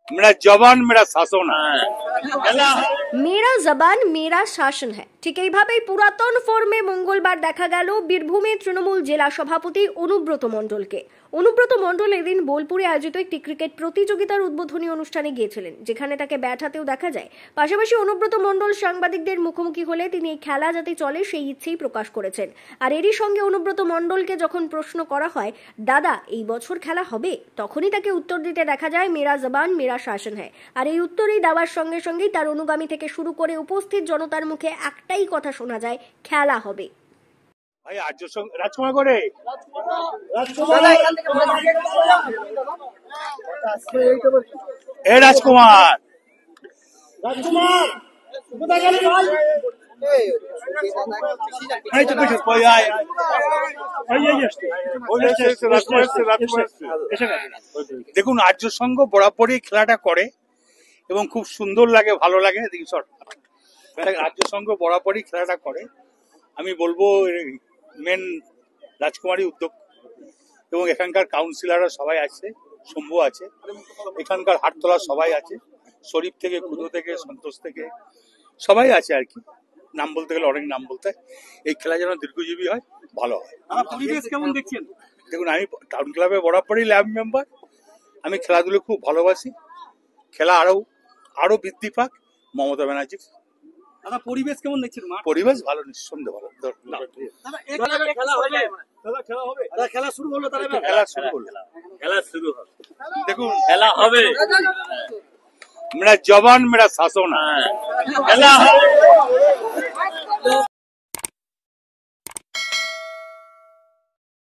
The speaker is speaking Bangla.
मेरा जबान मेरा शासन মেরা জবান মেরা শাসন হ্যাঁ, ঠিক এইভাবেই পুরাতন ফর্মে মঙ্গলবার দেখা গেল বীরভূমে তৃণমূল জেলা সভাপতি অনুব্রত মণ্ডলকে। অনুব্রত মণ্ডল এদিন বোলপুরে আয়োজিত একটি ক্রিকেট প্রতিযোগিতার উদ্বোধনী অনুষ্ঠানে গিয়েছিলেন, যেখানে তাকে ব্যাট হাতেও দেখা যায়। পাশাপাশি অনুব্রত মণ্ডল সাংবাদিকদের মুখোমুখি হলে তিনি এই খেলা যাতে চলে সেই ইচ্ছেই প্রকাশ করেছেন। আর এরই সঙ্গে অনুব্রত মণ্ডলকে যখন প্রশ্ন করা হয়, দাদা এই বছর খেলা হবে, তখনই তাকে উত্তর দিতে দেখা যায় মেরা জবান মেরা শাসন হ্যাঁ। আর এই উত্তরেই দেওয়ার সঙ্গে সঙ্গেই তার অনুগামী থেকে শুরু করে উপস্থিত জনতার মুখে একটাই কথা শোনা যায়, খেলা হবে। भाई आज राजकुमार করে এ রাজকুমার কোথায় গেলি ভাই এই তো পেছনে কই আয় দেখুন আর্য সংঘ বরাবরই খেলাটা করে এবং খুব সুন্দর লাগে, ভালো লাগে। রাজ্য সংঘ বরাবরই খেলাটা করে। আমি বলবো মেন রাজকুমারী উদ্যোগ এবং এখানকার কাউন্সিলররা সবাই আছে, শম্ভু আছে, এখানকার হাটতলা সবাই আছে, শরীফ থেকে কুদো থেকে সন্তোষ থেকে সবাই আছে আর কি। নাম বলতে গেলে অনেক নাম বলতে, এই খেলা যেন দীর্ঘজীবী হয়, ভালো হয়। পরিবেশ কেমন দেখছেন? দেখুন আমি টাউন ক্লাবে বরাবরই ল্যাব মেম্বার, আমি খেলাধুলো খুব ভালোবাসি। খেলা আরো বৃদ্ধি পাক মমতা ব্যানার্জি। দাদা পরিবেশ কেমন দেখছেন? পরিবেশ ভালো, নিঃসন্দেহে ভালো। খেলা শুরু হলো, দেখুন খেলা হবে, मेरा जबान मेरा शासन है।